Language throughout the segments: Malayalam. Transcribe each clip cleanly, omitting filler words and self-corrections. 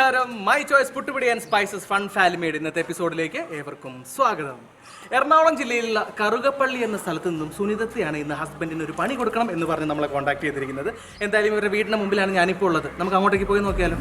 നമസ്കാരം, my choice Puttupidi and spices fun ഫാമിലിയുടെ ഇന്നത്തെ എപ്പിസോഡിലേക്ക് ഏവർക്കും സ്വാഗതം. എറണാകുളം ജില്ലയിലുള്ള കറുകപ്പള്ളി എന്ന സ്ഥലത്ത് നിന്നും സുനിതത്തെയാണ് ഇന്ന് ഹസ്ബൻഡിന് ഒരു പണി കൊടുക്കണം എന്ന് പറഞ്ഞ് നമ്മളെ കോൺടാക്ട് ചെയ്തിരിക്കുന്നത്. എന്തായാലും ഇവരുടെ വീടിന് മുമ്പിലാണ് ഞാനിപ്പോൾ ഉള്ളത്. നമുക്ക് അങ്ങോട്ടേക്ക് പോയി നോക്കിയാലോ.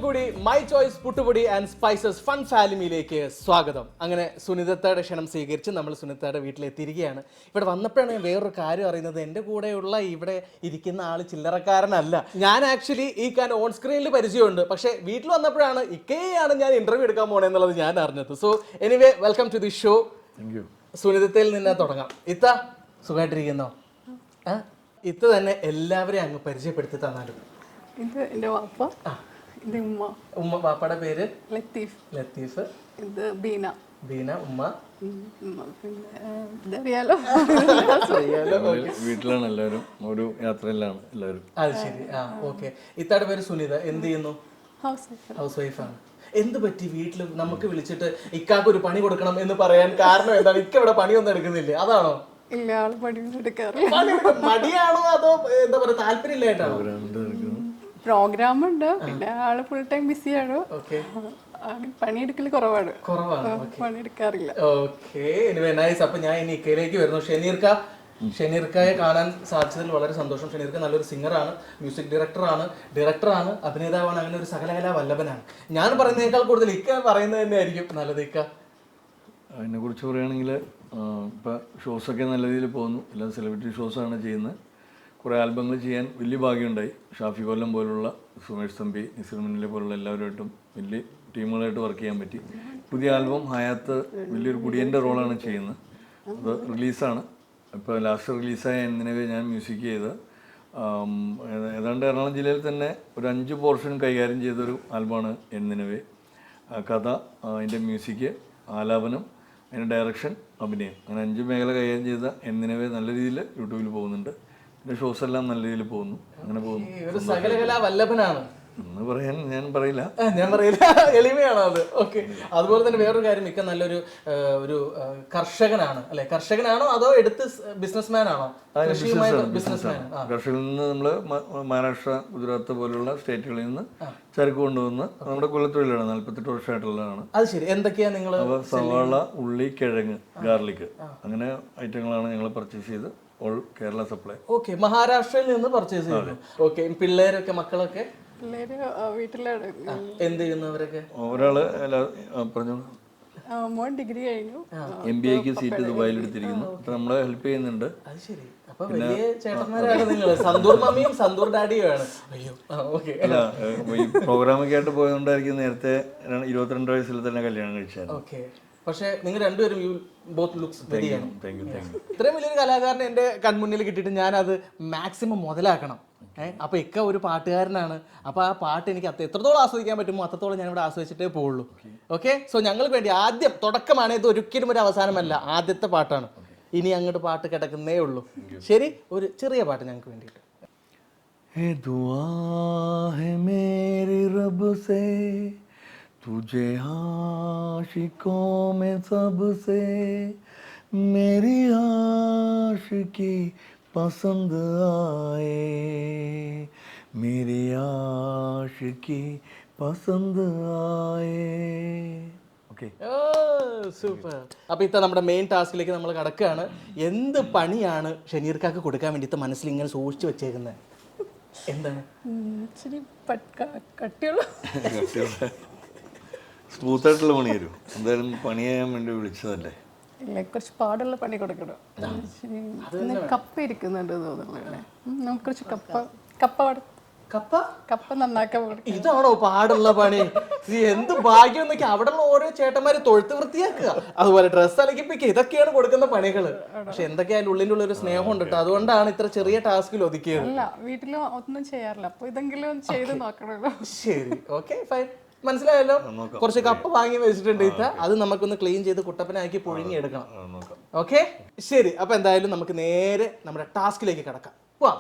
കൂടി my choice Puttupodi and spices fun ഫാമിലിയിലേക്ക് സ്വാഗതം. അങ്ങനെ സുനിതയുടെ ക്ഷണം സ്വീകരിച്ച് നമ്മൾ സുനിതയുടെ വീട്ടിലെത്തിയിരിക്കുകയാണ്. ഇവിടെ വന്നപ്പോഴാണ് ഞാൻ വേറൊരു കാര്യം അറിയുന്നത്. എൻ്റെ കൂടെയുള്ള ഇവിടെ ഇരിക്കുന്ന ആൾ ചില്ലറക്കാരനല്ല. ഞാൻ ആക്ച്വലി ഈ ഓൺ സ്ക്രീനിൽ പരിചയമുണ്ട്, പക്ഷേ വീട്ടിൽ വന്നപ്പോഴാണ് ഇക്കയാണ് ഞാൻ ഇന്റർവ്യൂ എടുക്കാൻ പോകണേ എന്നുള്ളത് ഞാൻ അറിഞ്ഞത്. So anyway, welcome to the show. സുനിതയിൽ നിന്ന് തുടങ്ങാം. ഇത്ത സുഖമായിട്ടിരിക്കുന്നോ? ഇത്ത തന്നെ എല്ലാവരെയും അങ്ങ് പരിചയപ്പെടുത്തി തന്നാലും. ഇത് എൻ്റെ വാപ്പ, ഇത് ഉമ്മ. ഉമ്മ. വാപ്പയുടെ പേര് ലത്തീഫ്. ലത്തീഫ്. ഇത് ബീന. ബീന. ഉമ്മ. പിന്നെ ഇതറിയാലോ. വീട്ടിലാണ് എല്ലാവരും, ഒരു യാത്രയിലാണ് എല്ലാവരും. അത് ശരി. ഓക്കെ. ഇത്താടെ പേര് സുനിത. എന്ത് ചെയ്യുന്നു? ഹൗസ് വൈഫാണ്. എന്ത് പറ്റി വീട്ടിൽ നമുക്ക് വിളിച്ചിട്ട് ഇക്കാക്ക് ഒരു പണി കൊടുക്കണം എന്ന് പറയാൻ കാരണം എന്താണ്? ഇക്ക ഇവിടെ പണിയൊന്നും എടുക്കുന്നില്ലേ, അതാണോ? ഇല്ല, ആള് പണിയൊന്നും എടുക്കാറില്ല. മടിയാണോ അതോ എന്താ പറയാ താല്പര്യം ഇല്ലായിട്ടാണോ? പ്രോഗ്രാം ഉണ്ട്, പിന്നെ ആള് ഫുൾ ടൈം ബിസിയാണ്. പണിയെടുക്കല് കുറവാണ്. പണിയെടുക്കാറില്ല. ഓക്കെ. അപ്പൊ ഞാൻ ഇനി ഇക്കയിലേക്ക് വരുന്നു. ഷെനീർക്കയെ കാണാൻ സാധിച്ചതിൽ വളരെ സന്തോഷം. ഷെനീർക്ക നല്ലൊരു സിംഗറാണ്, മ്യൂസിക് ഡയറക്ടറാണ്, അഭിനേതാവാണ്, അങ്ങനെ ഒരു സകലകലാ വല്ലഭനാണ്. ഞാൻ പറയുന്നതിനേക്കാൾ കൂടുതൽ ഇക്ക പറയുന്നത് തന്നെയായിരിക്കും നല്ലത്. ഇക്ക അതിനെ കുറിച്ച് പറയുകയാണെങ്കിൽ ഇപ്പം ഷോസൊക്കെ നല്ല രീതിയിൽ പോകുന്നു. എല്ലാം സെലിബ്രിറ്റി ഷോസാണ് ചെയ്യുന്നത്. കുറേ ആൽബങ്ങൾ ചെയ്യാൻ വലിയ ഭാഗ്യമുണ്ടായി. ഷാഫി കൊല്ലം പോലുള്ള, സുമേഷ് തമ്പി, നിസിർ മിന്നിലെ പോലുള്ള എല്ലാവരുമായിട്ടും വലിയ ടീമുകളായിട്ട് വർക്ക് ചെയ്യാൻ പറ്റി. പുതിയ ആൽബം ഹയാത്ത് വലിയൊരു കുടിയൻ്റെ റോളാണ് ചെയ്യുന്നത്. അത് റിലീസാണ്. ഇപ്പോൾ ലാസ്റ്റ് റിലീസായ എന്നിനവേ ഞാൻ മ്യൂസിക് ചെയ്ത് ഏതാണ്ട് എറണാകുളം ജില്ലയിൽ തന്നെ ഒരു 5 പോർഷൻ കൈകാര്യം ചെയ്തൊരു ആൽബമാണ് എന്നിനവേ. കഥ, അതിൻ്റെ മ്യൂസിക്, ആലാപനം, അതിൻ്റെ ഡയറക്ഷൻ, അഭിനയം, അങ്ങനെ 5 മേഖല കൈകാര്യം ചെയ്ത എന്നിനവേ നല്ല രീതിയിൽ യൂട്യൂബിൽ പോകുന്നുണ്ട്. പിന്നെ ഷോസ് എല്ലാം നല്ല രീതിയിൽ പോകുന്നു. അങ്ങനെ പോകുന്നു. ഒരു സകലകലാ വല്ലഭനാണ് എന്ന് പറയാൻ ഞാൻ പറയില്ല, എളിമയാണോ അത്? ഓക്കെ. അതുപോലെ തന്നെ വേറൊരു കാര്യം, മിക്ക നല്ലൊരു ഒരു കർഷകനാണ് അല്ലെ? കർഷകനാണോ അതോ എടുത്ത് ബിസിനസ്മാൻ ആണോ? ബിസിനസ്മാൻ. കർഷകരിൽ നിന്ന് നമ്മൾ മഹാരാഷ്ട്ര, ഗുജറാത്ത് പോലുള്ള സ്റ്റേറ്റുകളിൽ നിന്ന് ചരക്ക് കൊണ്ടുവന്ന് നമ്മുടെ കുലത്തൊഴിലാണ്. 48 വർഷമായിട്ടുള്ളതാണ്. അത് ശരി. എന്തൊക്കെയാ നിങ്ങൾ? സവാള, ഉള്ളി, കിഴങ്ങ്, ഗാർലിക്, അങ്ങനെ ഐറ്റങ്ങളാണ് ഞങ്ങൾ പർച്ചേസ് ചെയ്ത് ഓൾ കേരള സപ്ലൈ. ഓക്കെ. മഹാരാഷ്ട്രയിൽ നിന്ന് പർച്ചേസ് ചെയ്തു. ഓക്കെ. പിള്ളേരൊക്കെ, മക്കളൊക്കെ വീട്ടിലാണ്. എന്ത് ചെയ്യുന്നവരൊക്കെ? ഒരാള് പറഞ്ഞോളൂ. മോൻ ഡിഗ്രി കഴിഞ്ഞു, MBAക്ക് സീറ്റ് ദുബായിൽ എടുത്തിരിക്കുന്നു. അപ്പൊ നമ്മളെ ഹെൽപ്പ് ചെയ്യുന്നുണ്ട്. അത് ശരി. അപ്പൊ വലിയ ചേട്ടന്മാരാണ് നിങ്ങൾ. സന്തൂർ മമ്മിയും സന്തൂർ ഡാഡിയും ആണ്. അയ്യോ. ഓക്കെ. അല്ല, ഈ പ്രോഗ്രാമൊക്കെ ആയിട്ട് പോയതുകൊണ്ടായിരിക്കും നേരത്തെ 22 വയസ്സിൽ തന്നെ കല്യാണം കഴിച്ചായിരുന്നു. ഓക്കെ. പക്ഷെ നിങ്ങൾ രണ്ടുപേരും ബോത്ത് ലുക്സ് വെരിയാണ്. ഇത്രയും വലിയൊരു കലാകാരനെ എൻ്റെ കൺമുന്നിൽ കിട്ടിയിട്ട് ഞാനത് മാക്സിമം മുതലാക്കണം. അപ്പൊ ഇക്ക ഒരു പാട്ടുകാരനാണ്. അപ്പൊ ആ പാട്ട് എനിക്ക് എത്രത്തോളം ആസ്വദിക്കാൻ പറ്റുമോ അത്രത്തോളം ഞാൻ ഇവിടെ ആസ്വദിച്ചിട്ടേ പോവുള്ളൂ. ഓക്കെ. സോ ഞങ്ങൾക്ക് വേണ്ടി ആദ്യം തുടക്കമാണ് ഇത്, ഒരിക്കലും ഒരു അവസാനമല്ല, ആദ്യത്തെ പാട്ടാണ്. ഇനി അങ്ങോട്ട് പാട്ട് കിടക്കുന്നേ ഉള്ളൂ. ശരി, ഒരു ചെറിയ പാട്ട് ഞങ്ങൾക്ക് വേണ്ടിയിട്ട്. तुझे आशिकों में सबसे मेरी आशिकी पसंद आए, मेरी आशिकी पसंद आए. ഓക്കെ. സൂപ്പർ. അപ്പൊ ഇത്ത നമ്മുടെ മെയിൻ ടാസ്കിലേക്ക് നമ്മൾ കടക്കുകയാണ്. എന്ത് പണിയാണ് ഷെനീർക്കാക്ക് കൊടുക്കാൻ വേണ്ടിയിട്ട് മനസ്സിൽ ഇങ്ങനെ സൂക്ഷിച്ചു വെച്ചേക്കുന്നത്? എന്താണ്? കട്ടിയുള്ള സ്മൂത്തായിട്ടുള്ള പണി തരും. എന്തായാലും പണി ചെയ്യാൻ വേണ്ടി വിളിച്ചതല്ലേ. ഇല്ല, കുറച്ച് പാടുള്ള പണി കൊടുക്കണം. കപ്പ ഇരിക്കുന്നുണ്ട് തോന്നുന്നു. നമുക്ക് കുറച്ച് കപ്പ നന്നാക്കാൻ. ഇതാണോ പാടുള്ള പണി? എന്ത് ഭാഗ്യം എന്നൊക്കെ. അവിടെയുള്ള ഓരോ ചേട്ടന്മാര് തൊഴുത്ത് വൃത്തിയാക്കുക, അതുപോലെ ഡ്രസ്സ് അലക്കിപ്പിക്കുക, ഇതൊക്കെയാണ് കൊടുക്കുന്ന പണികള്. പക്ഷെ എന്തൊക്കെയായാലും ഉള്ളിൻ്റെ ഉള്ളൊരു സ്നേഹം ഉണ്ട് കേട്ടോ. അതുകൊണ്ടാണ് ഇത്ര ചെറിയ ടാസ്കിൽ ഒതുക്കിയത്. അല്ല, വീട്ടിലും ഒന്നും ചെയ്യാറില്ല, അപ്പൊ ഇതെങ്കിലും ചെയ്ത് നോക്കണല്ലോ. ശരി, ഓക്കെ, ഫൈൻ. മനസ്സിലായല്ലോ. കുറച്ച് കപ്പ വാങ്ങി വെച്ചിട്ടുണ്ട് ഇത്ത. അത് നമുക്കൊന്ന് ക്ലീൻ ചെയ്ത് കുട്ടപ്പനാക്കി പുഴുങ്ങി എടുക്കണം. ഓക്കെ, ശരി. അപ്പൊ എന്തായാലും നമുക്ക് നേരെ നമ്മുടെ ടാസ്കിലേക്ക് കിടക്കാം. പോവാം.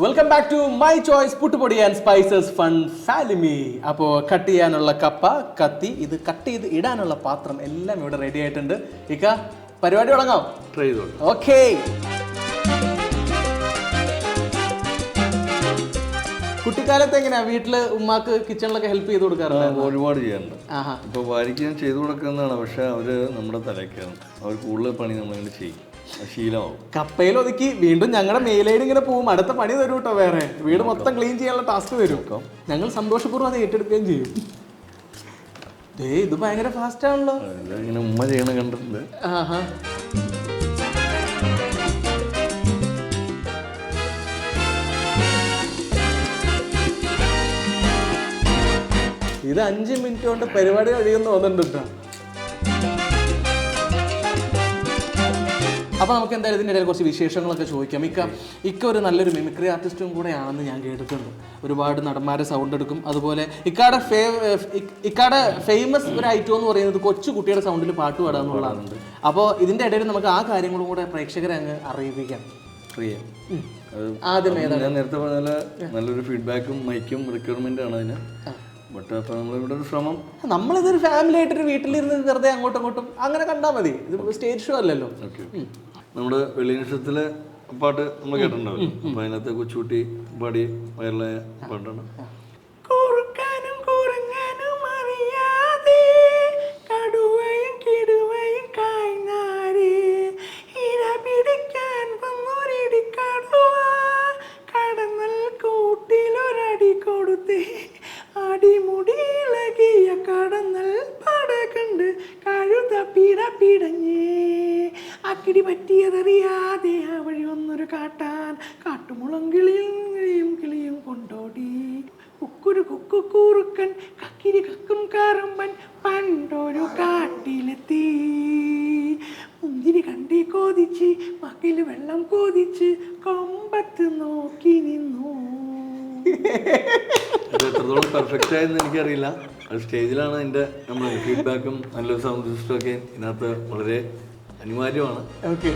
Welcome back to my choice Puttupodi and spices fun ഫാലിമി. അപ്പോൾ കട്ട് ചെയ്യാനുള്ള കപ്പ, കത്തി, ഇത് കട്ട് ചെയ്ത് ഇടാനുള്ള പാത്രം എല്ലാം ഇവിടെ റെഡി ആയിട്ടുണ്ട്. ഇക്ക പരിപാടി തുടങ്ങാം. ട്രൈ ചെയ്തോളൂ. ഓക്കേ. കുട്ടിക്കാലത്ത് എങ്ങനെയാ വീട്ടില് ഉമ്മാക്ക് കിച്ചണിലൊക്കെ ഹെൽപ്പ് ചെയ്ത് കൊടുക്കാറുണ്ട്? ഒരുപാട് ചെയ്യാറുണ്ട്. ഇപ്പോൾ ഭാര്യയ്ക്ക് ഞാൻ ചെയ്തു കൊടുക്കുന്നതാണ്, പക്ഷെ അവര് നമ്മുടെ തലയ്ക്കാണ്. അവർ കൂടുതൽ പണി നമ്മളിങ്ങനെ ചെയ്യും, ശീലമാവും. കപ്പയിൽ ഒതുക്കി വീണ്ടും ഞങ്ങളുടെ മെയിലൈഡ് ഇങ്ങനെ പോവും. അടുത്ത പണി തരും കേട്ടോ. വേറെ വീട് മൊത്തം ക്ലീൻ ചെയ്യാനുള്ള ടാസ്ക് തരും. ഞങ്ങൾ സന്തോഷപൂർവ്വം അത് ഏറ്റെടുക്കുകയും ചെയ്യും. ഇത് ഭയങ്കര ഫാസ്റ്റ് ആണല്ലോ. ഇങ്ങനെ ഉമ്മ ചെയ്യണ കണ്ടിട്ടുണ്ട്. ഇത് 5 മിനിറ്റ് കൊണ്ട് പരിപാടി കഴിയുമെന്ന് തോന്നുന്നുണ്ട് കേട്ടോ. അപ്പോൾ നമുക്ക് എന്തായാലും ഇതിൻ്റെ ഇടയിൽ കുറച്ച് വിശേഷങ്ങളൊക്കെ ചോദിക്കാം. ഇക്ക ഒരു നല്ലൊരു മിമിക്രി ആർട്ടിസ്റ്റും കൂടെയാണെന്ന് ഞാൻ കേട്ടിട്ടുണ്ട്. ഒരുപാട് നടന്മാരെ സൗണ്ട് എടുക്കും. അതുപോലെ ഇക്കാടെ ഫേമസ് ഒരു ഐറ്റം എന്ന് പറയുന്നത് കൊച്ചു കുട്ടിയുടെ സൗണ്ടിൽ പാട്ട് പാടുക എന്നുള്ളതാണ്. അപ്പോൾ ഇതിൻ്റെ ഇടയിൽ നമുക്ക് ആ കാര്യങ്ങളും കൂടെ പ്രേക്ഷകരെ അങ്ങ് അറിയിപ്പിക്കാം. ആദ്യം ഞാൻ നേരത്തെ പറഞ്ഞ നല്ലൊരു ഫീഡ്ബാക്കും മൈക്കും റിക്വയർമെൻ്റ് ആണ് അതിന്. ബട്ട് അപ്പോൾ നമ്മളിവിടെ ഒരു ശ്രമം, നമ്മളിതൊരു ഫാമിലി ആയിട്ടൊരു വീട്ടിലിരുന്ന് വെറുതെ അങ്ങോട്ടും ഇങ്ങോട്ടും അങ്ങനെ കണ്ടാൽ മതി. ഇത് സ്റ്റേജ് ഷോ അല്ലല്ലോ. നമ്മുടെ വെള്ളിനക്ഷത്രത്തിലെ പാട്ട് നമ്മൾ കേട്ടിട്ടുണ്ടാവില്ല. അപ്പം അതിനകത്ത് കൊച്ചുകുട്ടി പാടി വയറിലായ പാട്ടാണ്. അടിമുടിയിളകിയ കടന്നൽ പടകണ്ട് കഴുത പിടഞ്ഞേ അക്കിടി പറ്റിയതറിയാതെ ആ വഴി വന്നൊരു കാട്ടാൻ കാട്ടുമുളം കിളിയും കൊണ്ടോടി കുക്കുരു കുറുക്കൻ കക്കിരി കക്കും കാറമ്പൻ പണ്ടൊരു കാട്ടിലെത്തി മുന്തിരി കണ്ടി കോതിച്ച് മക്കില് വെള്ളം കോതിച്ച് കൊമ്പത്ത് നോക്കി നിന്നു. അത് എത്രത്തോളം പെർഫെക്റ്റ് ആയെന്ന് എനിക്കറിയില്ല. അത് സ്റ്റേജിലാണ് അതിൻ്റെ നമ്മൾ ഫീഡ്ബാക്കും നല്ലൊരു സൗണ്ട് സിസ്റ്റം ഒക്കെ ഇതിനകത്ത് വളരെ അനിവാര്യമാണ്. ഓക്കെ.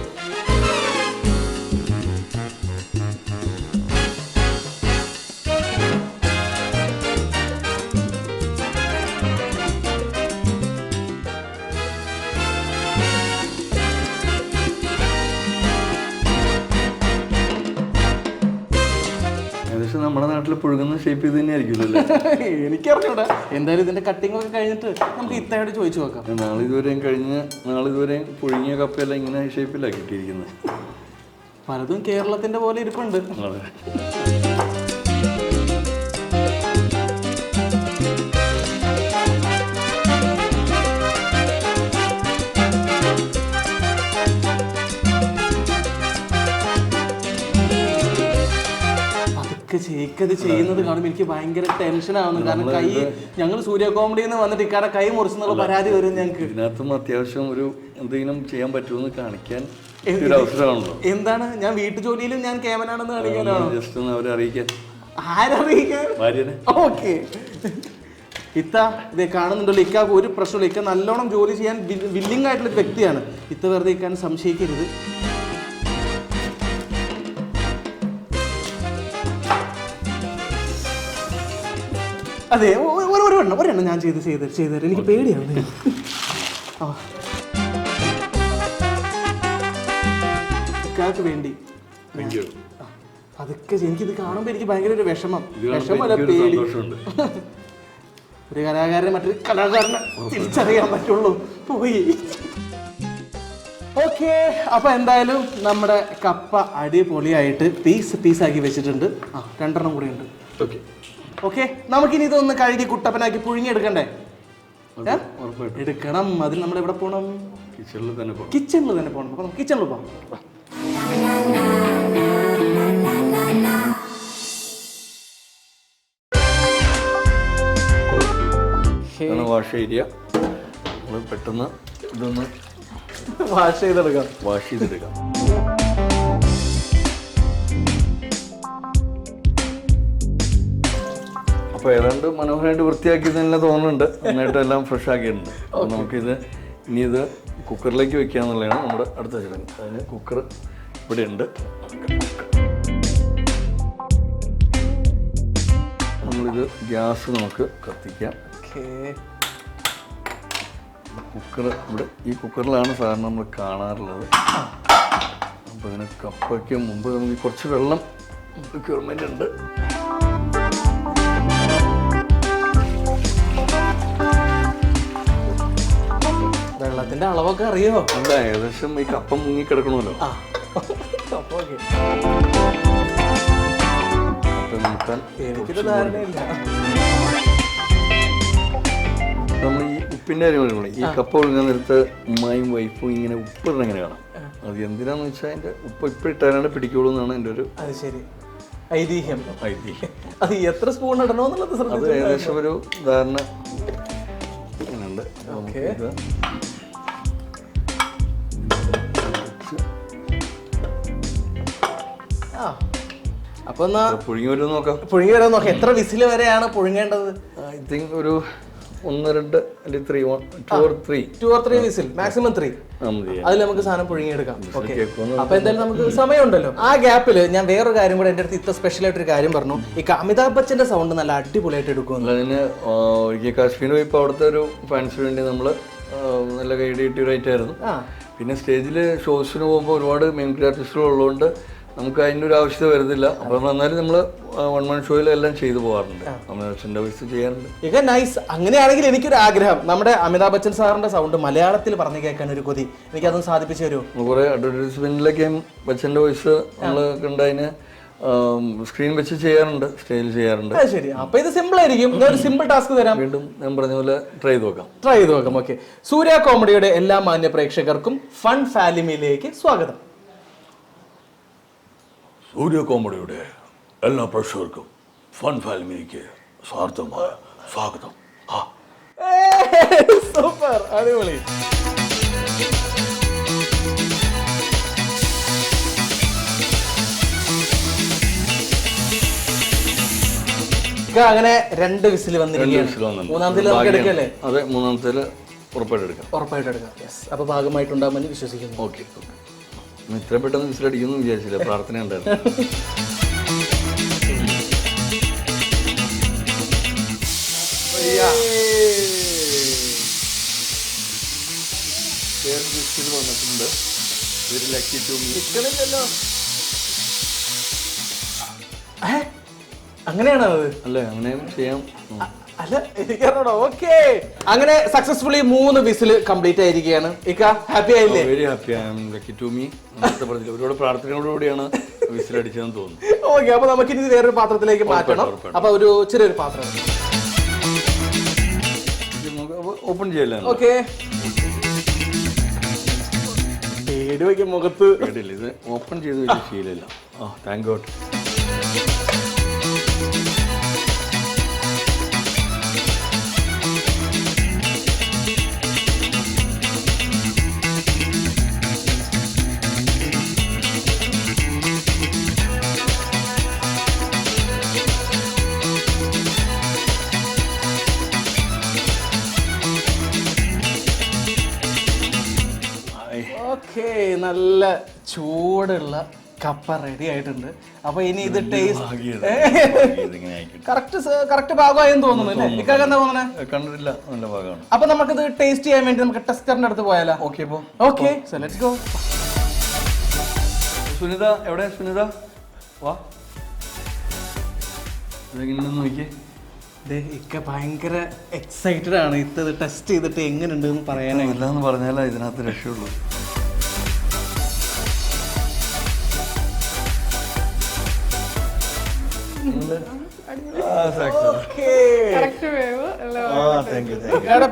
ഏകദേശം നമ്മുടെ നാട്ടിൽ പുഴുകുന്ന ഷേപ്പ് ചെയ്ത് തന്നെ ആയിരിക്കുമല്ലോ. എനിക്കറിഞ്ഞൂടാ. എന്തായാലും ഇതിന്റെ കട്ടിംഗ് ഒക്കെ കഴിഞ്ഞിട്ട് നമുക്ക് ഇത്തയോട് ചോദിച്ചു നോക്കാം. നാളിതുവരെയും പുഴുങ്ങിയ കപ്പയെല്ലാം ഇങ്ങനെ ഷേപ്പിലാണ് കിട്ടിയിരിക്കുന്നത്. പലതും കേരളത്തിന്റെ പോലെ ഇരിപ്പുണ്ട്. ചേക്കത് ചെയ്യുന്നത് കാണുമ്പോൾ എനിക്ക് ഭയങ്കര ടെൻഷൻ ആവുന്നു. കാരണം ഞങ്ങൾ സൂര്യ കോമഡിയിൽ നിന്ന് വന്നിട്ട് ഇക്കാടെ കൈ മുറിച്ചെന്നുള്ള പരാതി വരും ഞങ്ങൾക്ക്. ഇതിനകത്തും അത്യാവശ്യം ഒരു എന്തെങ്കിലും ചെയ്യാൻ പറ്റുമെന്ന് കാണിക്കാൻ ഒരു അവസരമാണല്ലോ. എന്താണ് ഞാൻ വീട്ടു ജോലിയിലും ഞാൻ കേമനാണെന്ന് കാണിക്കാനാണോ? ജസ്റ്റ് ഒന്ന് അവരെ അറിയിക്കാൻ. ആരറിയിക്കാൻ? ഭാര്യനെ. ഓക്കെ. ഇത്ത ഇത് കാണുന്നുണ്ടല്ലോ, ഇക്കാക്ക് ഒരു പ്രശ്നമില്ല. ഇക്ക നല്ലോണം ജോലി ചെയ്യാൻ വില്ലിംഗ് ആയിട്ടുള്ളൊരു വ്യക്തിയാണ്. ഇത്ത വെറുതെ ഇക്കാൻ സംശയിക്കരുത്. അതെ, ഒരെണ്ണം ഞാൻ ചെയ്ത് എനിക്ക് പേടിയാണ്. ഇക്കാക്ക് വേണ്ടി അതൊക്കെ എനിക്കിത് കാണുമ്പോൾ എനിക്ക് ഭയങ്കര ഒരു വിഷമല്ല, പേടി. ഒരു കലാകാരനെ മറ്റൊരു കലാകാരനെ തിരിച്ചറിയാൻ പറ്റുള്ളൂ. പോയി. ഓക്കെ. അപ്പൊ എന്തായാലും നമ്മുടെ കപ്പ അടിപൊളിയായിട്ട് പീസാക്കി വെച്ചിട്ടുണ്ട്. 2 കൂടി ഉണ്ട്. ഓക്കെ. നമുക്കിനി ഇതൊന്ന് കഴുകി കുട്ടപ്പനാക്കി പുഴുങ്ങിയെടുക്കണ്ടേ? എടുക്കണം. അതിന് നമ്മൾ എവിടെ പോകണം? കിച്ചണിൽ തന്നെ പോകണം. അപ്പൊ നമുക്ക് കിച്ചണിൽ പോകാം. വാഷ് ഏരിയ പെട്ടെന്ന് ഇതൊന്ന് വാഷ് ചെയ്തെടുക്കാം. അപ്പോൾ ഏതാണ്ട് മനോഹരമായിട്ട് വൃത്തിയാക്കി തന്നെ തോന്നുന്നുണ്ട്. നന്നായിട്ട് എല്ലാം ഫ്രഷ് ആക്കിയിട്ടുണ്ട്. അപ്പോൾ നമുക്കിത് ഇനി ഇത് കുക്കറിലേക്ക് വെക്കുക എന്നുള്ളതാണ് നമ്മുടെ അടുത്ത ചടങ്ങ്. അതിന് കുക്കർ ഇവിടെ ഉണ്ട്. നമ്മളിത് ഗ്യാസ് നമുക്ക് കത്തിക്കാം. ഓക്കേ. കുക്കർ ഇവിടെ ഈ കുക്കറിലാണ് സാധാരണ നമ്മൾ കാണാറുള്ളത്. അപ്പോൾ ഇതിന് കപ്പയ്ക്ക് മുമ്പ് നമുക്ക് കുറച്ച് വെള്ളം റിക്വയർമെൻ്റ് ഉണ്ട്. വെള്ളത്തിന്റെ അളവൊക്കെ അറിയോ? അല്ല, ഏകദേശം ഈ കപ്പ മുങ്ങി കിടക്കണമല്ലോ. എനിക്കൊരു ധാരണയില്ല. നമ്മൾ ഈ ഉപ്പിൻ്റെ കാര്യം പറയുമ്പോൾ ഈ കപ്പ ഒഴുകാൻ നേരത്ത് ഉമ്മായും വൈഫും ഇങ്ങനെ ഉപ്പിടണം ഇങ്ങനെ കാണാം. അത് എന്തിനാന്ന് വെച്ചാൽ അതിൻ്റെ ഉപ്പ് ഇപ്പിട്ടാലാണ് പിടിക്കുള്ളൂ എന്നാണ് എൻ്റെ ഒരു അത് ശരി ഐതിഹ്യം. ഐതിഹ്യം. അത് എത്ര സ്പൂൺ ഇടണമെന്നുള്ളത് അത് ഏകദേശം ഒരു ധാരണ ഉണ്ട്. അപ്പൊ എന്നാ പുഴുങ്ങി വരും നോക്കാം. പുഴുങ്ങി വരാൻ നോക്കാം. എത്ര വിസിൽ വരെയാണ് പുഴുങ്ങേണ്ടത്? ഐ തിങ്ക് ഒരു 1, 2 അല്ലെങ്കിൽ 2 or 3 വിസിൽ, മാക്സിമം 3. അതിൽ നമുക്ക് സാധനം പുഴുങ്ങിയെടുക്കാം. ഓക്കെ. അപ്പൊ എന്തായാലും നമുക്ക് സമയമുണ്ടല്ലോ. ആ ഗ്യാപ്പിൽ ഞാൻ വേറൊരു കാര്യം കൂടെ എൻ്റെ അടുത്ത് ഇത്ര സ്പെഷ്യൽ ആയിട്ടൊരു കാര്യം പറഞ്ഞു. ഈ അമിതാഭ് ബച്ചന്റെ സൗണ്ട് നല്ല അടിപൊളിയായിട്ട് എടുക്കുമല്ലോ. അതിന് ഒരിക്കൽ കാശ്മീർ പോയപ്പോൾ അവിടുത്തെ ഒരു ഫാൻസിന് വേണ്ടി നമ്മൾ നല്ല കൈഡിയേറ്റീവായിട്ടായിരുന്നു. പിന്നെ സ്റ്റേജിൽ ഷോസിന് പോകുമ്പോൾ ഒരുപാട് മിമിക്രി ആർട്ടിസ്റ്റുകൾ ഉള്ളതുകൊണ്ട് നമുക്ക് അതിൻ്റെ ഒരു ആവശ്യത വരുന്നില്ല. അപ്പോൾ നമ്മൾ എന്നാലും നമ്മൾ 1 man ഷോയിലെല്ലാം ചെയ്തു പോകാറുണ്ട്. അച്ഛൻ്റെ വോയിസ് ചെയ്യാറുണ്ട്. ഇക നൈസ്. അങ്ങനെയാണെങ്കിൽ എനിക്കൊരു ആഗ്രഹം, നമ്മുടെ അമിതാഭ് ബച്ചൻ സാറിന്റെ സൗണ്ട് മലയാളത്തിൽ പറഞ്ഞു കേൾക്കാൻ ഒരു കൊതി. എനിക്കതൊന്ന് സാധിപ്പിച്ചു തരുമോ? കുറേ അഡ്വർടൈസ്മെന്റിലൊക്കെയും ബച്ചൻ്റെ വോയിസ് നമ്മൾ കണ്ടതിന് സ്ക്രീൻ വെച്ച് ചെയ്യാറുണ്ട്, സ്റ്റേജിൽ ചെയ്യാറുണ്ട്. ശരി. അപ്പൊ ഇത് സിമ്പിൾ ആയിരിക്കും. ഒരു സിമ്പിൾ ടാസ്ക് തരാം. വീണ്ടും ഞാൻ പറഞ്ഞ പോലെ ട്രൈ ചെയ്ത് നോക്കാം. ഓക്കെ. സൂര്യ കോമഡിയുടെ എല്ലാ മാന്യ പ്രേക്ഷകർക്കും ഫൺ ഫാലിമിയിലേക്ക് സ്വാഗതം. സൂര്യ കോമഡിയുടെ എല്ലാ പ്രേക്ഷകർക്കും ഫൺ ഫാലിമിയിലേക്ക് സ്വാർത്ഥമായ സ്വാഗതം. സൂപ്പർ, അടിപൊളി. അങ്ങനെ 2 വിസിൽ വന്നിരിക്കുകയാണ്. മൂന്നാമത്തേല് നമുക്ക് എടുക്കല്ലേ? അതെ, മൂന്നാമത്തേല് ഉറപ്പായിട്ട് എടുക്കാം. അപ്പൊ ഭാഗമായിട്ടുണ്ടാകുമെന്ന് വിശ്വസിക്കുന്നു. ഓക്കെ. ഇത്ര പെട്ടെന്ന് വിസിലടിക്കുന്നു വിചാരിച്ചില്ല, പ്രാർത്ഥന ഉണ്ടായിരുന്നു. വന്നിട്ടുണ്ട്. അങ്ങനെയാണത് അല്ലേ? അങ്ങനെയും ചെയ്യാം. അല്ല, എനിക്കറിയണോ? ഓക്കെ. അങ്ങനെ സക്സസ്ഫുള്ളി 3 വിസിൽ കംപ്ലീറ്റ് ആയിരിക്കുകയാണ്. ഇക്ക ഹാപ്പി ആയില്ലേ? Very happy. I am lucky to me. ഒരുപാട് പ്രാർത്ഥനയോടുകൂടിയാണ് വിസിലടിച്ചതെന്ന് തോന്നുന്നു. ഓക്കെ. അപ്പൊ നമുക്ക് ഇനി വേറൊരു പാത്രത്തിലേക്ക് മാറ്റണം. അപ്പൊ ഒരു ചെറിയൊരു പാത്രം ഓപ്പൺ ചെയ്യല്ലേ? ഓക്കെ. പേടി വയ്ക്കും മുഖത്ത്. കേട്ടില്ല, ഇത് ഓപ്പൺ ചെയ്ത് വലിയ ശീലമില്ല. Thank God. ഓക്കെ. നല്ല ചൂടുള്ള കപ്പ റെഡി ആയിട്ടുണ്ട്. അപ്പൊ ഇനി ഇത് കറക്റ്റ് ഭാഗമായെന്ന് തോന്നുന്നു അല്ലേ? ഇക്കാക്ക് എന്താ തോന്നുന്നത്? കണ്ടിട്ടില്ല, നല്ല ഭാഗമാണ്. അപ്പൊ നമുക്കിത് ടേസ്റ്റ് ചെയ്യാൻ വേണ്ടി നമുക്ക് ടെസ്റ്ററിന്റെ അടുത്ത് പോയാലോ? Okay. So let's go. Sunitha എവിടെ? സുനിത വാ. ഇതെങ്ങനെ നോക്കിയേ. ഇക്ക ഭയങ്കര എക്സൈറ്റഡ് ആണ്. ഇത് ടെസ്റ്റ് ചെയ്തിട്ട് എങ്ങനെയുണ്ട് എന്ന് പറയാനായി. ഇല്ലാന്ന് പറഞ്ഞാലേ ഇതിനകത്ത് രക്ഷയുള്ളൂ.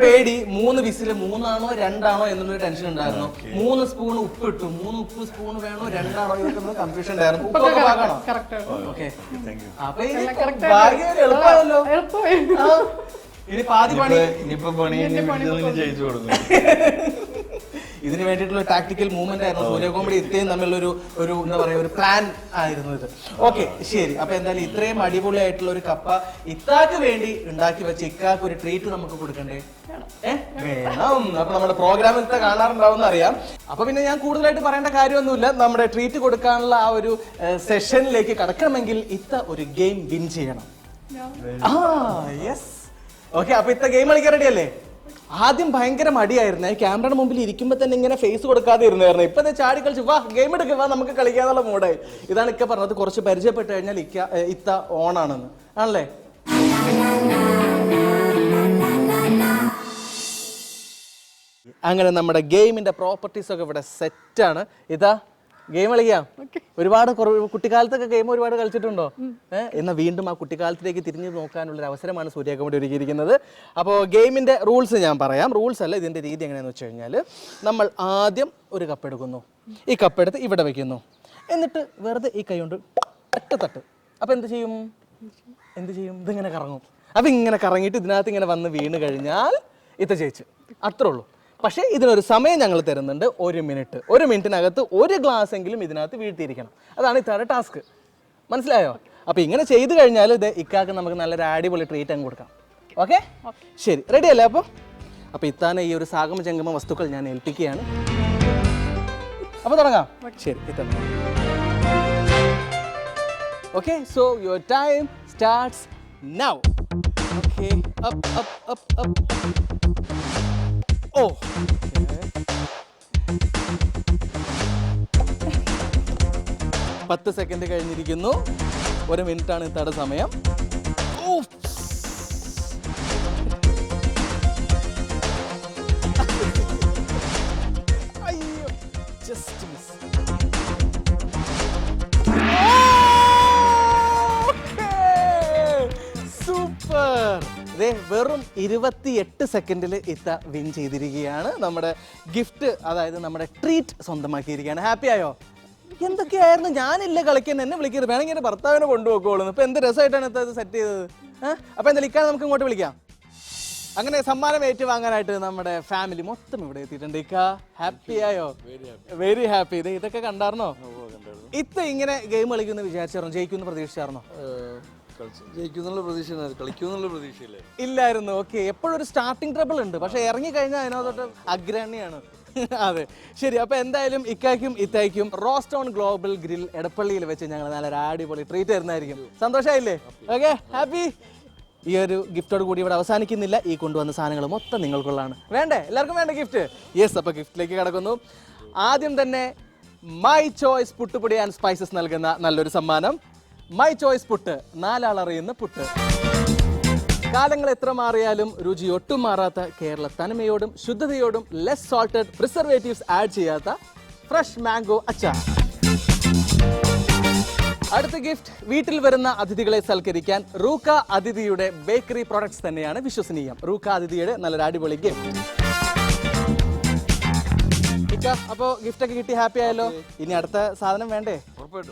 പേടി 3 വിസില് 3 ആണോ 2 ആണോ എന്നുള്ളൊരു ടെൻഷൻ ഉണ്ടായിരുന്നു. 3 സ്പൂൺ ഉപ്പ് ഇട്ടു. 3 സ്പൂൺ വേണോ 2 ആണോ എന്നൊക്കെ കൺഫ്യൂഷൻ ഉണ്ടായിരുന്നു. ഉപ്പൊക്കെ ഭാഗമാണോ? ഓക്കെ. അപ്പൊ എളുപ്പമാണല്ലോ. ഇനി പാതി പണി ജയിച്ചു കൊടുക്കും. ഇതിന് വേണ്ടിയിട്ടുള്ള ടാക്ടിക്കൽ മൂവ്മെന്റ് ആയിരുന്നു. സൂര്യ കോമഡി ഇത്രയും തമ്മിലുള്ള ഒരു എന്താ പറയാ ഒരു പ്ലാൻ ആയിരുന്നു ഇത്. ഓക്കെ, ശരി. അപ്പൊ എന്തായാലും ഇത്രയും അടിപൊളിയായിട്ടുള്ള ഒരു കപ്പ ഇത്താക്ക് വേണ്ടി ഉണ്ടാക്കി വെച്ച് ഇക്കാക്ക് ഒരു ട്രീറ്റ് നമുക്ക് കൊടുക്കണ്ടേ? വേണം. അപ്പൊ നമ്മുടെ പ്രോഗ്രാം ഇത്ത കാണാറുണ്ടാവും അറിയാം. അപ്പൊ പിന്നെ ഞാൻ കൂടുതലായിട്ട് പറയേണ്ട കാര്യമൊന്നുമില്ല. നമ്മുടെ ട്രീറ്റ് കൊടുക്കാനുള്ള ആ ഒരു സെഷനിലേക്ക് കടക്കണമെങ്കിൽ ഇത്ത ഒരു ഗെയിം വിൻ ചെയ്യണം. യെസ്. ഓക്കെ, അപ്പൊ ഇത്ര ഗെയിം കളിക്കാൻ റെഡി അല്ലേ? ആദ്യം ഭയങ്കര മടിയായിരുന്നേ, ക്യാമറയുടെ മുമ്പിൽ ഇരിക്കുമ്പോൾ തന്നെ ഇങ്ങനെ ഫേസ് കൊടുക്കാതെ ഇരുന്നായിരുന്നു. ഇപ്പൊ ചാടി കളിച്ച് വാ ഗെയിം എടുക്കുക, വാ നമുക്ക് കളിക്കാന്നുള്ള മൂടായി. ഇതാണ് ഇക്ക പറഞ്ഞത്, കുറച്ച് പരിചയപ്പെട്ട് കഴിഞ്ഞാൽ ഇത്ത ഓണാണെന്ന് ആണല്ലേ. അങ്ങനെ നമ്മുടെ ഗെയിമിന്റെ പ്രോപ്പർട്ടീസ് ഒക്കെ ഇവിടെ സെറ്റാണ്. ഇതാ ഗെയിം കളിക്കാം. ഒരുപാട് കുട്ടിക്കാലത്തൊക്കെ ഗെയിം ഒരുപാട് കളിച്ചിട്ടുണ്ടോ? എന്നാൽ വീണ്ടും ആ കുട്ടിക്കാലത്തിലേക്ക് തിരിഞ്ഞു നോക്കാനുള്ള ഒരു അവസരമാണ് സൂര്യ കമ്പനി ഒരുക്കിയിരിക്കുന്നത്. അപ്പോൾ ഗെയിമിന്റെ റൂൾസ് ഞാൻ പറയാം. റൂൾസ് അല്ല, ഇതിന്റെ രീതി എങ്ങനെയാണെന്ന് വെച്ച് കഴിഞ്ഞാൽ നമ്മൾ ആദ്യം ഒരു കപ്പ് എടുക്കുന്നു, ഈ കപ്പ് എടുത്ത് ഇവിടെ വെക്കുന്നു, എന്നിട്ട് വെറുതെ ഈ കൈ കൊണ്ട് ഒറ്റ തട്ട്. അപ്പോൾ എന്ത് ചെയ്യും? ഇതിങ്ങനെ കറങ്ങും. അപ്പം ഇങ്ങനെ കറങ്ങിയിട്ട് ഇതിനകത്ത് ഇങ്ങനെ വന്ന് വീണ് കഴിഞ്ഞാൽ ഇത്ത ജയിച്ചു. അത്രേ ഉള്ളൂ. പക്ഷേ ഇതിനൊരു സമയം ഞങ്ങൾ തരുന്നുണ്ട്, 1 മിനിറ്റ്. 1 മിനിറ്റിനകത്ത് 1 ഗ്ലാസ് എങ്കിലും ഇതിനകത്ത് വീഴ്ത്തിയിരിക്കണം. അതാണ് ഇത്തയുടെ ടാസ്ക്. മനസ്സിലായോ? അപ്പോൾ ഇങ്ങനെ ചെയ്തു കഴിഞ്ഞാൽ ഇത് ഇക്കാക്ക് നമുക്ക് നല്ലൊരു അടിപൊളി ട്രീറ്റ് അങ്ങ് കൊടുക്കാം. ഓക്കെ, ശരി, റെഡി അല്ലേ? അപ്പോൾ ഇത്താനെ ഈ ഒരു സാഗമ ജംഗമ വസ്തുക്കൾ ഞാൻ ഏൽപ്പിക്കുകയാണ്. അപ്പോൾ തുടങ്ങാം. ശരി, ഇത്ത. Okay, so your time starts now. Okay, up. Oh. 10 second കഴിഞ്ഞിരിക്കുന്നു. 1 മിനിറ്റാണ് ഇത്തയുടെ സമയം. അയ്യോ, ജസ്റ്റ് മിസ്. സൂപ്പർ. വെറും 28 സെക്കൻഡിൽ ഇത്ത വിൻ ചെയ്തിരിക്കുകയാണ്. നമ്മുടെ ഗിഫ്റ്റ്, അതായത് നമ്മുടെ ട്രീറ്റ് സ്വന്തമാക്കിയിരിക്കുകയാണ്. ഹാപ്പി ആയോ? എന്തൊക്കെയായിരുന്നു, ഞാനില്ല കളിക്കാൻ, എന്നെ വിളിക്കരുത്, വേണമെങ്കിൽ എൻ്റെ ഭർത്താവിനെ കൊണ്ടുപോക്കോളുന്നു. ഇപ്പം എന്ത് രസമായിട്ടാണ് ഇത് സെറ്റ് ചെയ്തത്. അപ്പോൾ എന്തായാലും ഇക്കാതെ നമുക്ക് ഇങ്ങോട്ട് വിളിക്കാം. അങ്ങനെ സമ്മാനം ഏറ്റുവാങ്ങാനായിട്ട് നമ്മുടെ ഫാമിലി മൊത്തം ഇവിടെ എത്തിയിട്ടുണ്ട്. ഇക്ക ഹാപ്പി ആയോ? Very happy. ഇതൊക്കെ കണ്ടായിരുന്നോ? ഇത്ത ഇങ്ങനെ ഗെയിം കളിക്കുമെന്ന് വിചാരിച്ചായിരുന്നോ? ജയിക്കുമെന്ന് പ്രതീക്ഷിച്ചായിരുന്നോ? ഇല്ലായിരുന്നു. ഓക്കെ, എപ്പോഴും ഒരു സ്റ്റാർട്ടിംഗ് ട്രബിൾ ഉണ്ട്, പക്ഷെ ഇറങ്ങി കഴിഞ്ഞാൽ അതിനകത്തോട്ട് അഗ്രഹണിയാണ്. അതെ, ശരി. അപ്പൊ എന്തായാലും ഇക്കായ്ക്കും ഇത്തായ്ക്കും റോസ്റ്റ് ഓൺ ഗ്ലോബൽ ഗ്രിൽ എടപ്പള്ളിയിൽ വെച്ച് ഞങ്ങൾ നല്ലൊരു അടിപൊളി ട്രീറ്റ് തരുന്നതായിരിക്കും. സന്തോഷമായില്ലേ? Okay, happy. ഈ ഒരു ഗിഫ്റ്റോട് കൂടി ഇവിടെ അവസാനിക്കുന്നില്ല. ഈ കൊണ്ടുവന്ന സാധനങ്ങൾ മൊത്തം നിങ്ങൾക്കുള്ളതാണ്. വേണ്ടേ? എല്ലാവർക്കും വേണ്ട ഗിഫ്റ്റ്? യെസ്. അപ്പൊ ഗിഫ്റ്റിലേക്ക് കടക്കുന്നു. ആദ്യം തന്നെ my choice Puttupodi and spices നൽകുന്ന നല്ലൊരു സമ്മാനം. മൈ ചോയ്സ് പുട്ട്, 4 ആൾ അറിയുന്ന പുട്ട്. കാലങ്ങൾ എത്ര മാറിയാലും രുചി ഒട്ടും മാറാത്ത, കേരള തനിമയോടും ശുദ്ധതയോടും ലെസ് സോൾട്ടഡ്, പ്രിസർവേറ്റീവ്സ് ആഡ് ചെയ്യാത്ത ഫ്രഷ് മാംഗോ അച്ചാർ. അടുത്ത ഗിഫ്റ്റ്, വീട്ടിൽ വരുന്ന അതിഥികളെ സൽക്കരിക്കാൻ റൂക്ക അതിഥിയുടെ ബേക്കറി പ്രോഡക്ട്സ് തന്നെയാണ് വിശ്വസനീയം. റൂക്ക അതിഥിയുടെ നല്ലൊരു അടിപൊളി ഗിഫ്റ്റ്. അപ്പോ ഗിഫ്റ്റ് ഒക്കെ കിട്ടി, ഹാപ്പി ആയല്ലോ. ഇനി അടുത്ത സാധനം വേണ്ടേ?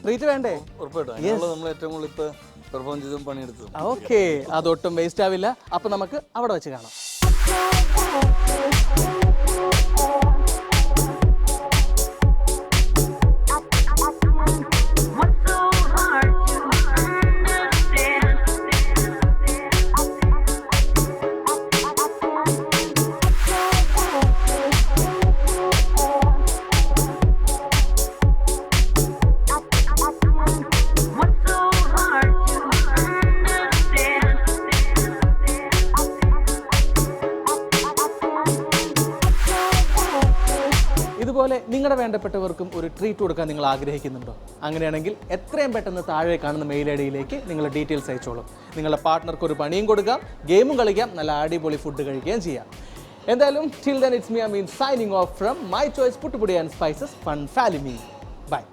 ട്രീറ്റ് വേണ്ടേ? ഓക്കെ, അതൊട്ടും വേസ്റ്റ് ആവില്ല. അപ്പൊ നമുക്ക് അവിടെ വെച്ച് കാണാം. ഇതുപോലെ നിങ്ങളുടെ വേണ്ടപ്പെട്ടവർക്കും ഒരു ട്രീറ്റ് കൊടുക്കാൻ നിങ്ങൾ ആഗ്രഹിക്കുന്നുണ്ടോ? അങ്ങനെയാണെങ്കിൽ എത്രയും പെട്ടെന്ന് താഴെ കാണുന്ന മെയിൽ ഐ ഡിയിലേക്ക് നിങ്ങളുടെ ഡീറ്റെയിൽസ് അയച്ചോളും. നിങ്ങളുടെ പാർട്ട്ണർക്ക് ഒരു പണിയും കൊടുക്കാം, ഗെയിമും കളിക്കാം, നല്ല അടിപൊളി ഫുഡ് കഴിക്കുകയും ചെയ്യാം. എന്തായാലും till then it's me Amin signing off from My Choice Puttupudi and Spices Fun Family. Bye.